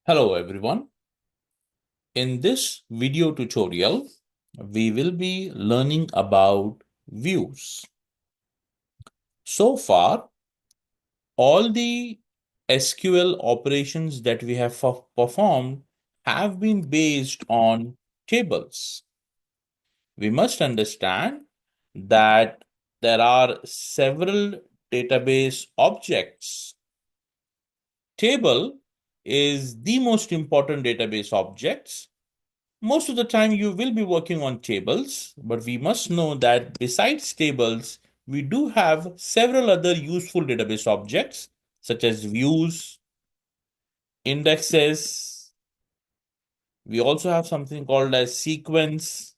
Hello everyone. In this video tutorial, we will be learning about views. So far, all the SQL operations that we have performed have been based on tables. We must understand that there are several database objects. Table is the most important database objects. Most of the time, you will be working on tables, but we must know that besides tables, we do have several other useful database objects, such as views, indexes. We also have something called as sequence.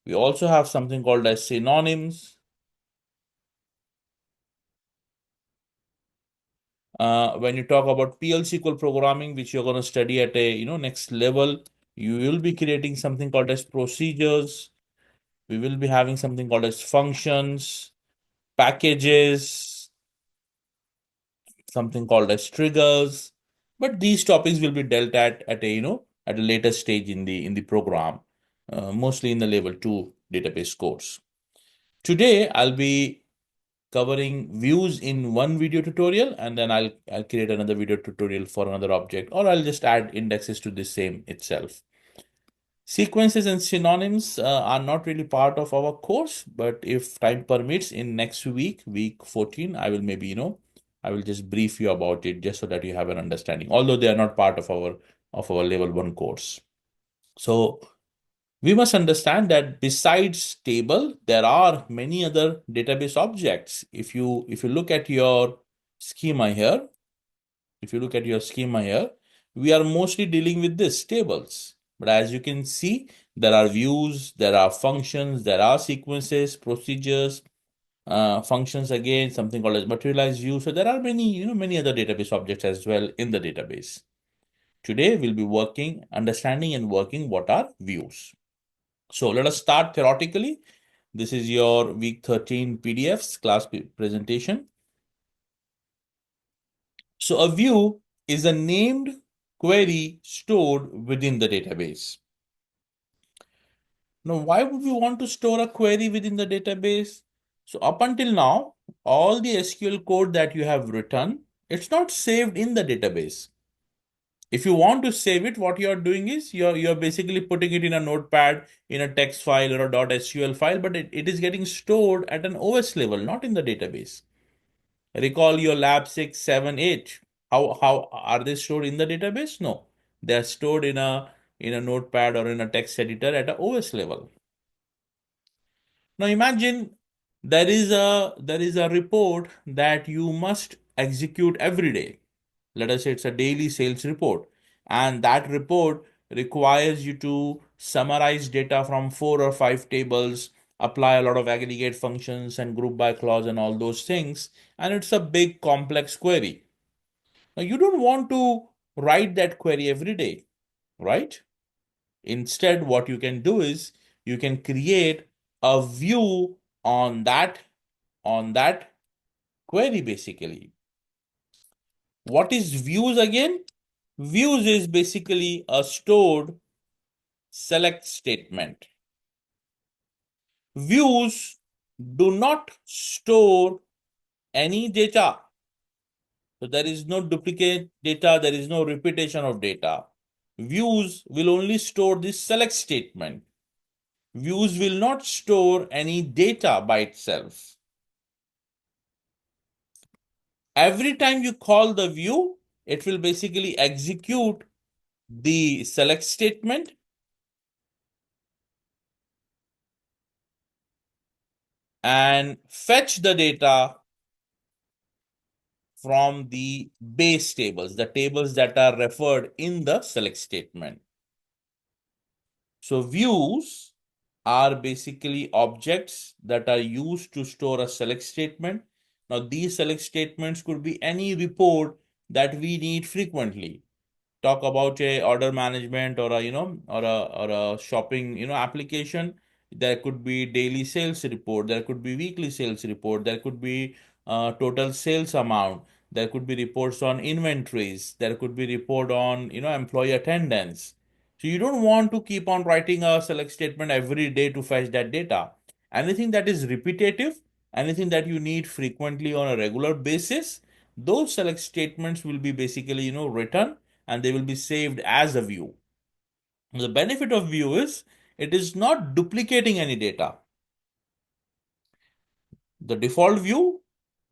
We also have something called as synonyms. When you talk about PL/SQL programming, which you're going to study at a next level, you will be creating something called as procedures. We will be having something called as functions, packages, something called as triggers. But these topics will be dealt at a at a later stage in the program, mostly in the level 2 database course. Today I'll be covering views in one video tutorial, and then I'll create another video tutorial for another object, or I'll just add indexes to the same itself. Sequences and synonyms are not really part of our course, but if time permits, in next week, week 14, I will maybe, I will just brief you about it just so that you have an understanding, although they are not part of our level 1 course. So we must understand that besides table, there are many other database objects. If you look at your schema here, if you look at your schema here, we are mostly dealing with this tables. But as you can see, there are views, there are functions, there are sequences, procedures, functions again, something called as materialized view. So there are many other database objects as well in the database. Today we'll be understanding and working what are views. So let us start theoretically. This is your week 13 PDFs class presentation. So a view is a named query stored within the database. Now, why would we want to store a query within the database? So up until now, all the SQL code that you have written, it's not saved in the database. If you want to save it, what you're doing is you're basically putting it in a notepad, in a text file or a .sql file, but it is getting stored at an OS level, not in the database. Recall your lab 6, 7, 8. How are they stored in the database? No. They are stored in a notepad or in a text editor at a OS level. Now imagine there is a report that you must execute every day. Let us say it's a daily sales report, and that report requires you to summarize data from 4 or 5 tables, apply a lot of aggregate functions and group by clause and all those things, and it's a big complex query. Now you don't want to write that query every day, right? Instead, what you can do is you can create a view on that query basically. What is views again? Views is basically a stored select statement. Views do not store any data. So there is no duplicate data, there is no repetition of data. Views will only store this select statement. Views will not store any data by itself. Every time you call the view, it will basically execute the select statement and fetch the data from the base tables, the tables that are referred in the select statement. So views are basically objects that are used to store a select statement. Now these select statements could be any report that we need frequently. Talk about a order management or a shopping application. There could be daily sales report, there could be weekly sales report, there could be total sales amount, There could be reports on inventories. There could be report on, employee attendance. So you don't want to keep on writing a select statement every day to fetch that data. Anything that is repetitive, anything that you need frequently on a regular basis, those select statements will be basically, written, and they will be saved as a view. The benefit of view is it is not duplicating any data. The default view,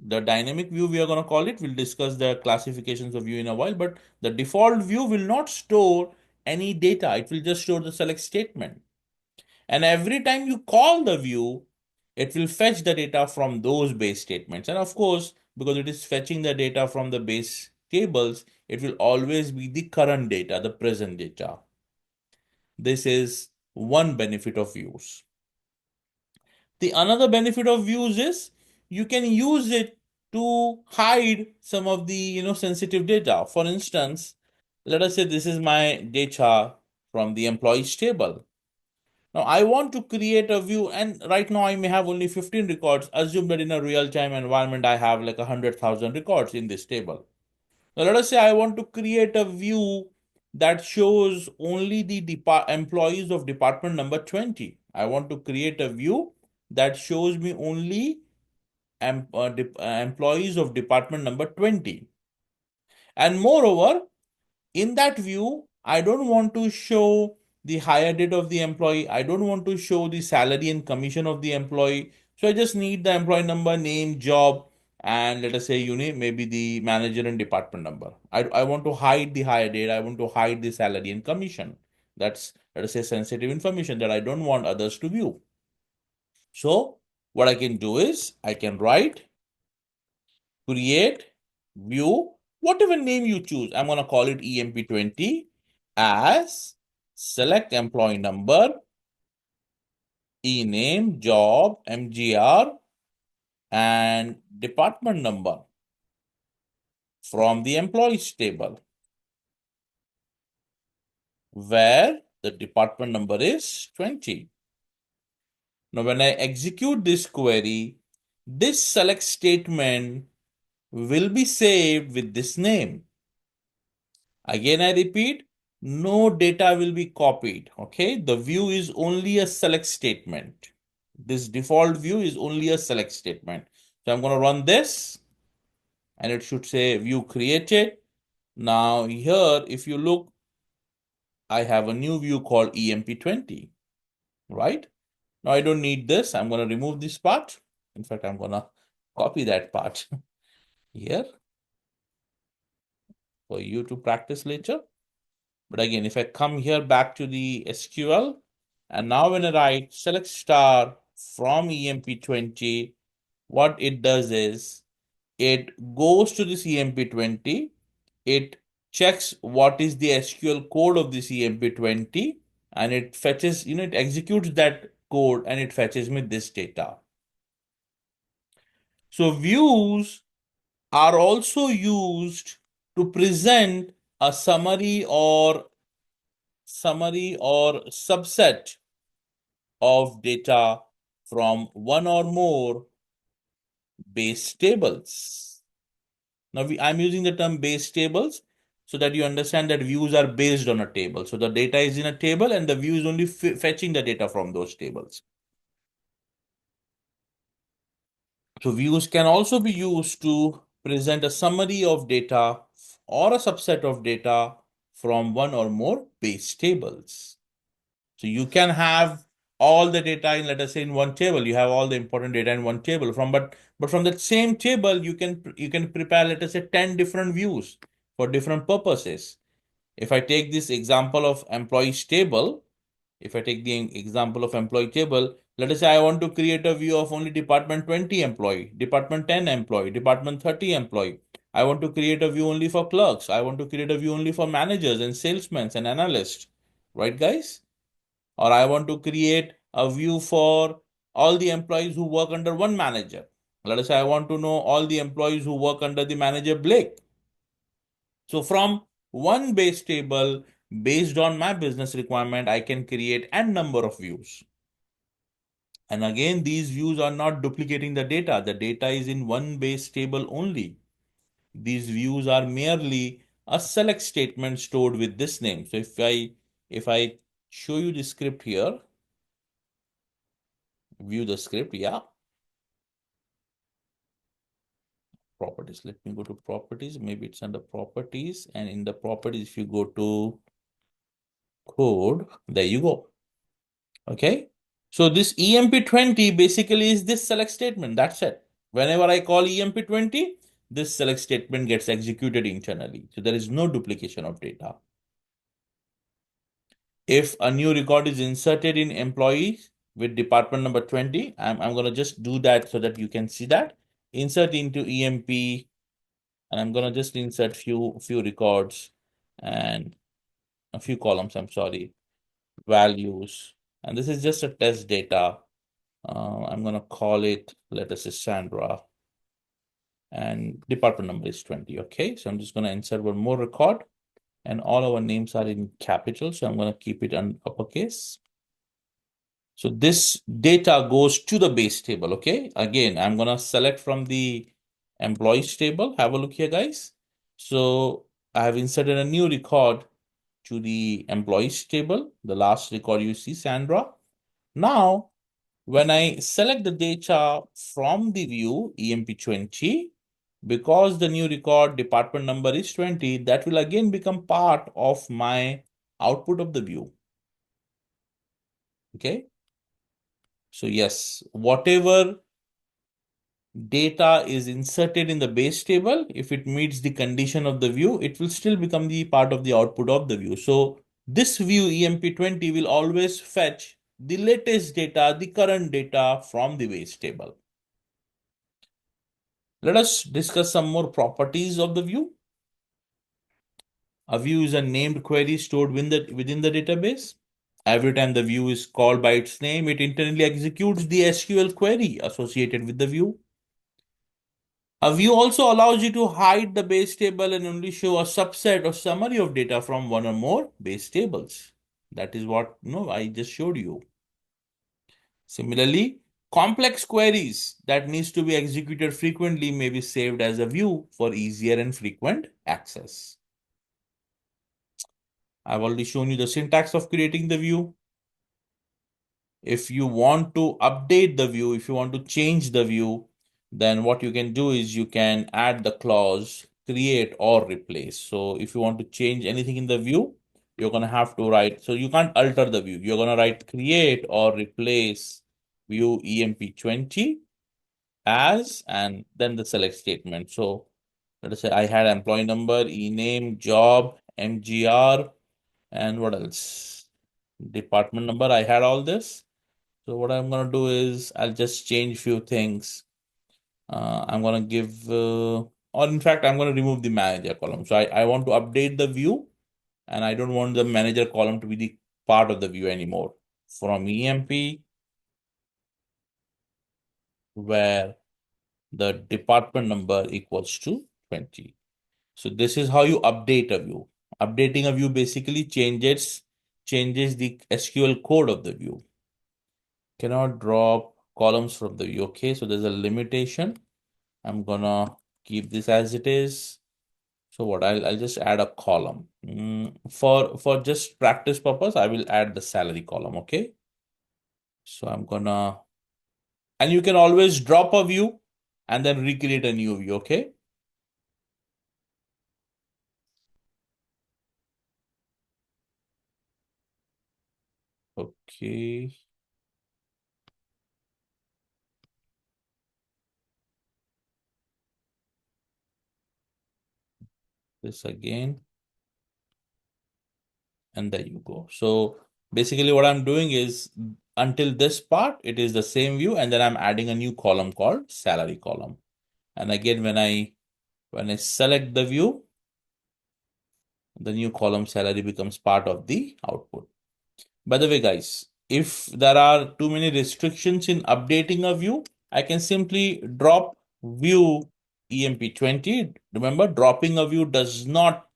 the dynamic view we are going to call it, we'll discuss the classifications of view in a while, but the default view will not store any data. It will just store the select statement. And every time you call the view, it will fetch the data from those base statements. And of course, because it is fetching the data from the base tables, it will always be the current data, the present data. This is one benefit of views. The another benefit of views is you can use it to hide some of the sensitive data. For instance, let us say this is my data from the employees table. Now I want to create a view, and right now I may have only 15 records. Assume that in a real-time environment I have like 100,000 records in this table. Now let us say I want to create a view that shows only the employees of department number 20. I want to create a view that shows me only employees of department number 20. And moreover, in that view, I don't want to show the hire date of the employee. I don't want to show the salary and commission of the employee. So I just need the employee number, name, job, and let us say maybe the manager and department number. I want to hide the hire date. I want to hide the salary and commission. That's, let us say, sensitive information that I don't want others to view. So what I can do is I can write create view, whatever name you choose. I'm going to call it EMP20 as select employee number, e-name, job, MGR, and department number from the employees table, where the department number is 20. Now, when I execute this query, this select statement will be saved with this name. Again, I repeat, no data will be copied. Okay, the view is only a select statement. This default view is only a select statement. So I'm going to run this, and it should say view created. Now here, if you look, I have a new view called EMP20, right? Now I don't need this. I'm going to remove this part. In fact, I'm going to copy that part here for you to practice later. But again, if I come here back to the SQL, and now when I write select star from EMP20, what it does is it goes to this EMP20, it checks what is the SQL code of this EMP20, and it fetches, it executes that code and it fetches me this data. So views are also used to present a summary or subset of data from one or more base tables. Now, I'm using the term base tables so that you understand that views are based on a table. So the data is in a table and the view is only fetching the data from those tables. So views can also be used to present a summary of data or a subset of data from one or more base tables. So you can have all the data in, let us say, in one table. You have all the important data in one table. But from that same table, you can prepare, let us say, 10 different views for different purposes. If I take this example of employees table, if I take the example of employee table, let us say I want to create a view of only department 20 employee, department 10 employee, department 30 employee. I want to create a view only for clerks. I want to create a view only for managers and salesmen and analysts. Right, guys? Or I want to create a view for all the employees who work under one manager. Let us say I want to know all the employees who work under the manager Blake. So from one base table, based on my business requirement, I can create n number of views. And again, these views are not duplicating the data. The data is in one base table only. These views are merely a select statement stored with this name. So if I show you the script here, view the script, yeah, properties. Let me go to properties. Maybe it's under properties, and in the properties, if you go to code, there you go. Okay. So this EMP20 basically is this select statement. That's it. Whenever I call EMP20, this select statement gets executed internally. So there is no duplication of data. If a new record is inserted in employees with department number 20, I'm going to just do that so that you can see that. Insert into EMP, and I'm going to just insert few records and a few columns, I'm sorry, values. And this is just a test data. I'm going to call it, let us say Sandra, and department number is 20. Okay, so I'm just going to insert one more record, and all our names are in capital. So I'm going to keep it on uppercase. So this data goes to the base table. Okay, again, I'm going to select from the employees table. Have a look here, guys. So I have inserted a new record to the employees table. The last record you see, Sandra. Now, when I select the data from the view EMP20, because the new record department number is 20, that will again become part of my output of the view. Okay. So yes, whatever data is inserted in the base table, if it meets the condition of the view, it will still become the part of the output of the view. So this view EMP20 will always fetch the latest data, the current data from the base table. Let us discuss some more properties of the view. A view is a named query stored within the database. Every time the view is called by its name, it internally executes the SQL query associated with the view. A view also allows you to hide the base table and only show a subset or summary of data from one or more base tables. That is what I just showed you. Similarly, complex queries that needs to be executed frequently may be saved as a view for easier and frequent access. I've already shown you the syntax of creating the view. If you want to update the view, if you want to change the view, then what you can do is you can add the clause create or replace. So if you want to change anything in the view, you're going to have to write. So you can't alter the view. You're going to write create or replace view EMP20 as, and then the select statement. So let us say I had employee number, e-name, job, MGR, and what else? Department number. I had all this. So what I'm going to do is I'll just change few things. I'm going to give, or in fact, I'm going to remove the manager column. So I want to update the view, and I don't want the manager column to be the part of the view anymore. From EMP, where the department number equals to 20. So this is how you update a view. Updating a view basically changes the SQL code of the view. Cannot drop columns from the view. Okay, so there's a limitation. I'm gonna keep this as it is. So what I'll just add a column. For just practice purpose, I will add the salary column. Okay. So I'm gonna, and you can always drop a view and then recreate a new view. Okay. Okay. This again. And there you go. So basically what I'm doing is until this part, it is the same view, and then I'm adding a new column called salary column. And again, when I select the view, the new column salary becomes part of the output. By the way, guys, if there are too many restrictions in updating a view, I can simply drop view EMP20. Remember, dropping a view does not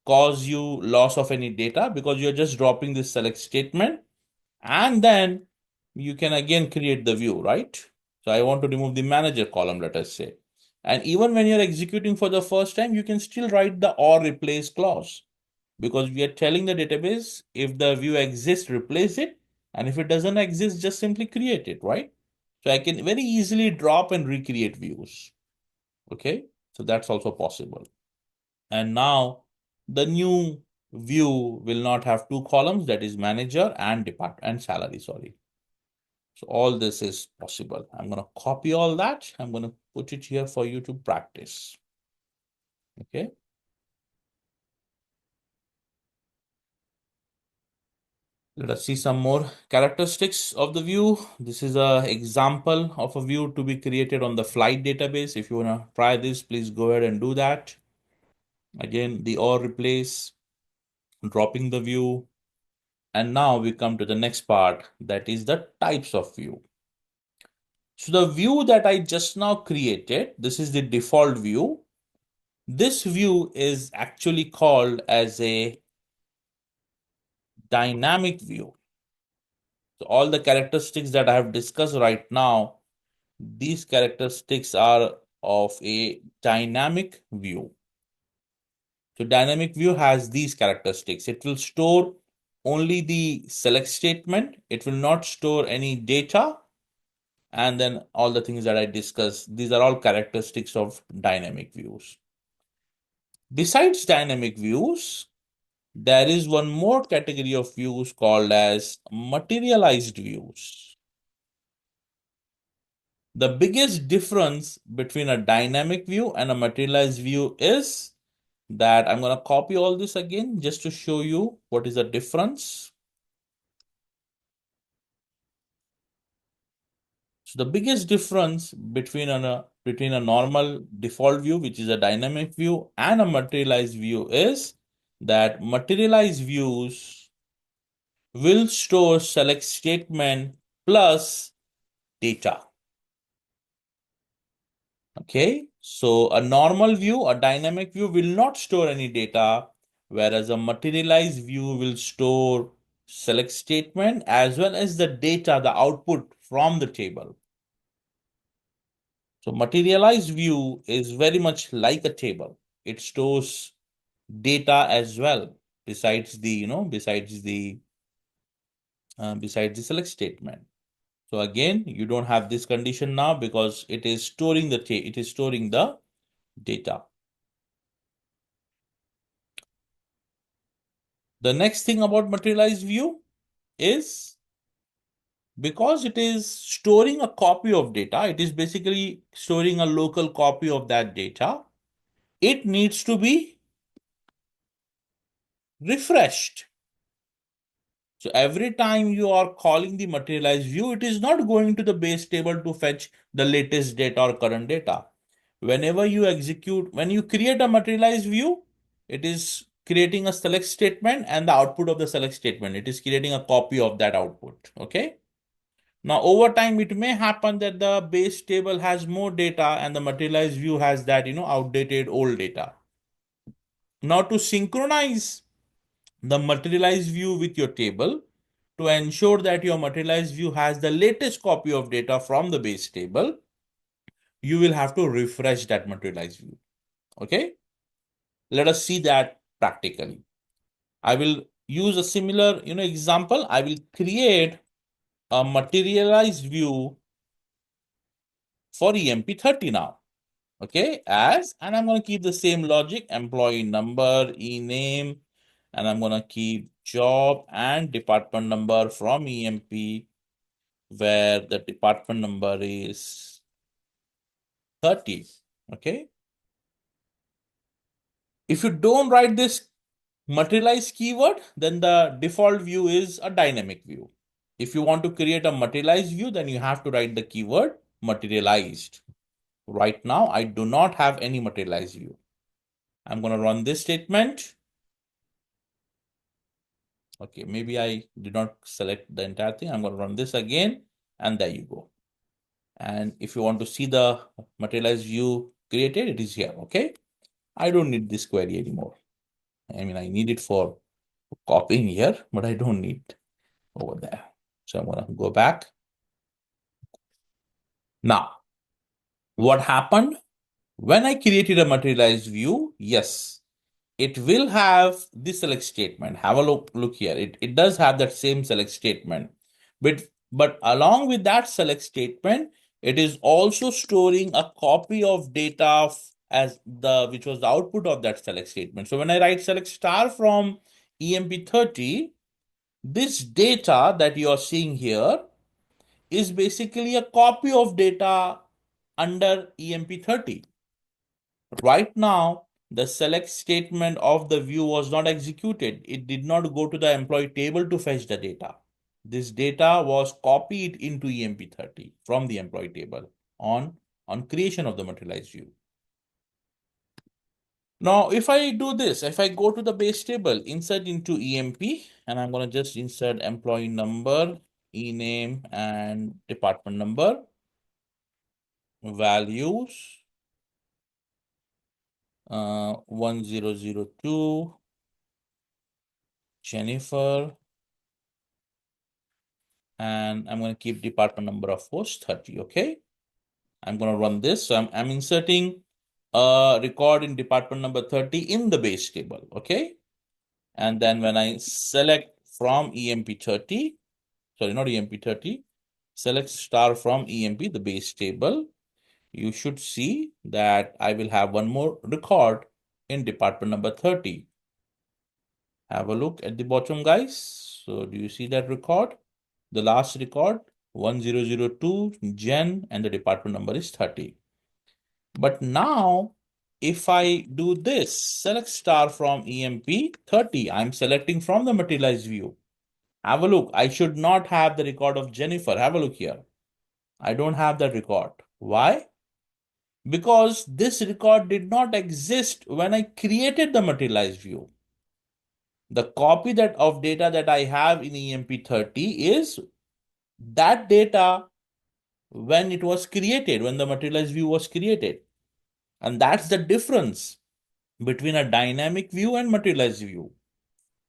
cause you loss of any data because you're just dropping this select statement, and then you can again create the view, right? So I want to remove the manager column, let us say. And even when you're executing for the first time, you can still write the or replace clause, because we are telling the database if the view exists, replace it. And if it doesn't exist, just simply create it, right? So I can very easily drop and recreate views. Okay, so that's also possible. And now the new view will not have two columns, that is manager and department and salary, sorry. So all this is possible. I'm going to copy all that. I'm going to put it here for you to practice. Okay. Let us see some more characteristics of the view. This is an example of a view to be created on the flight database. If you want to try this, please go ahead and do that. Again, the or replace, dropping the view. And now we come to the next part, that is the types of view. So the view that I just now created, this is the default view. This view is actually called as a dynamic view. So all the characteristics that I have discussed right now, these characteristics are of a dynamic view. So dynamic view has these characteristics. It will store only the select statement. It will not store any data. And then all the things that I discussed, these are all characteristics of dynamic views. Besides dynamic views, there is one more category of views called as materialized views. The biggest difference between a dynamic view and a materialized view is that I'm going to copy all this again just to show you what is the difference. So the biggest difference between a normal default view, which is a dynamic view, and a materialized view is that materialized views will store select statement plus data. Okay, so a normal view, a dynamic view will not store any data, whereas a materialized view will store select statement as well as the data, the output from the table. So materialized view is very much like a table. It stores data as well, besides the, besides the select statement. So again, you don't have this condition now because it is storing the data. The next thing about materialized view is, because it is storing a copy of data, it is basically storing a local copy of that data. It needs to be refreshed. So every time you are calling the materialized view, it is not going to the base table to fetch the latest data or current data. When you create a materialized view, it is creating a select statement and the output of the select statement. It is creating a copy of that output. Okay. Now, over time, it may happen that the base table has more data and the materialized view has that, outdated old data. Now, to synchronize the materialized view with your table, to ensure that your materialized view has the latest copy of data from the base table, you will have to refresh that materialized view. Okay. Let us see that practically. I will use a similar, example. I will create a materialized view for EMP30 now. Okay, and I'm going to keep the same logic, employee number, e-name, and I'm going to keep job and department number from EMP, where the department number is 30. Okay. If you don't write this materialized keyword, then the default view is a dynamic view. If you want to create a materialized view, then you have to write the keyword materialized. Right now, I do not have any materialized view. I'm going to run this statement. Okay, maybe I did not select the entire thing. I'm going to run this again, and there you go. And if you want to see the materialized view created, it is here. Okay, I don't need this query anymore. I mean, I need it for copying here, but I don't need over there. So I'm going to go back. Now, what happened? When I created a materialized view, yes, it will have the select statement. Have a look here. It does have that same select statement. But along with that select statement, it is also storing a copy of data as the which was the output of that select statement. So when I write select star from EMP30, this data that you are seeing here is basically a copy of data under EMP30. Right now, the select statement of the view was not executed. It did not go to the employee table to fetch the data. This data was copied into EMP30 from the employee table on creation of the materialized view. Now, if I do this, if I go to the base table, insert into EMP, and I'm going to just insert employee number, e-name, and department number, values, 1002, Jennifer, and I'm going to keep department number of host 30. Okay. I'm going to run this. So I'm inserting a record in department number 30 in the base table. Okay. And then when I select from EMP30, sorry, not EMP30, select star from EMP, the base table, you should see that I will have one more record in department number 30. Have a look at the bottom, guys. So do you see that record? The last record, 1002, Jen, and the department number is 30. But now, if I do this, select star from EMP 30, I'm selecting from the materialized view. Have a look. I should not have the record of Jennifer. Have a look here. I don't have that record. Why? Because this record did not exist when I created the materialized view. The copy that of data that I have in EMP30 is that data when it was created, when the materialized view was created. And that's the difference between a dynamic view and materialized view.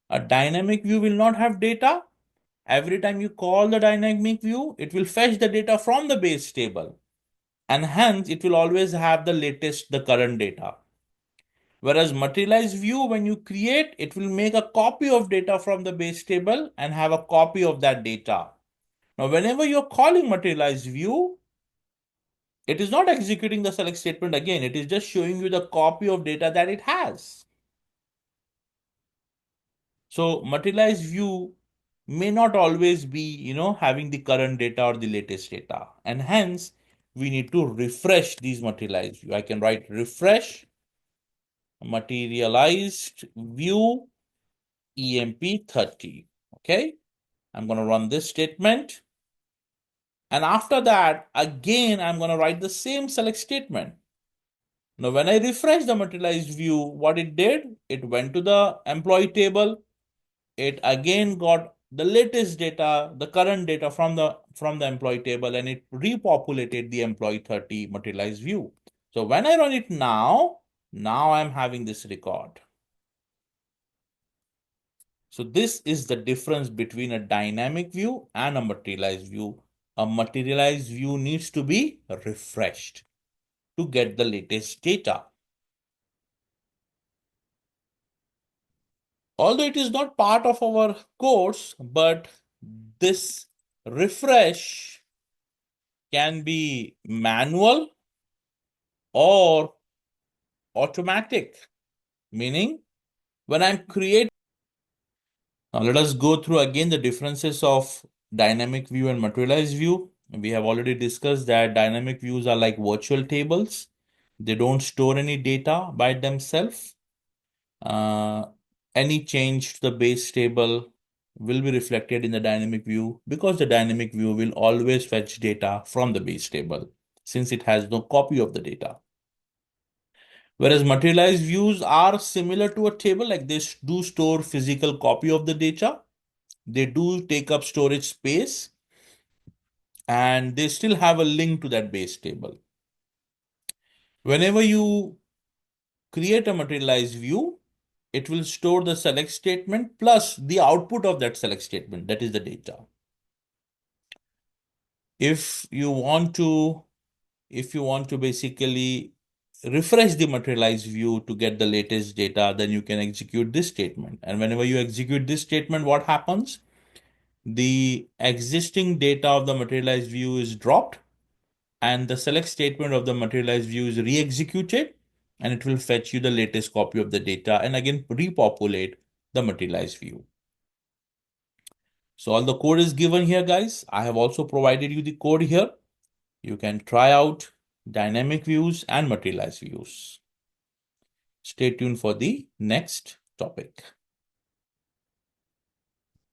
A dynamic view will not have data. Every time you call the dynamic view, it will fetch the data from the base table. And hence, it will always have the latest, the current data. Whereas materialized view, when you create, it will make a copy of data from the base table and have a copy of that data. Now, whenever you're calling materialized view, it is not executing the select statement again. It is just showing you the copy of data that it has. So materialized view may not always be, having the current data or the latest data. And hence, we need to refresh these materialized view. I can write refresh materialized view EMP30. Okay. I'm going to run this statement. And after that, again, I'm going to write the same select statement. Now, when I refresh the materialized view, what it did, it went to the employee table. It again got the latest data, the current data from the employee table, and it repopulated the employee 30 materialized view. So when I run it now I'm having this record. So this is the difference between a dynamic view and a materialized view. A materialized view needs to be refreshed to get the latest data. Although it is not part of our course, but this refresh can be manual or automatic, meaning when I'm creating. Now let us go through again the differences of dynamic view and materialized view. We have already discussed that dynamic views are like virtual tables. They don't store any data by themselves. Uh, any change to the base table will be reflected in the dynamic view because the dynamic view will always fetch data from the base table since it has no copy of the data. Whereas materialized views are similar to a table, like they do store physical copy of the data. They do take up storage space and they still have a link to that base table. Whenever you create a materialized view, it will store the select statement plus the output of that select statement, that is the data. If you want to basically refresh the materialized view to get the latest data, then you can execute this statement. And whenever you execute this statement, what happens? The existing data of the materialized view is dropped, and the select statement of the materialized view is re-executed, and it will fetch you the latest copy of the data and again repopulate the materialized view. So all the code is given here, guys. I have also provided you the code here. You can try out dynamic views and materialized views. Stay tuned for the next topic.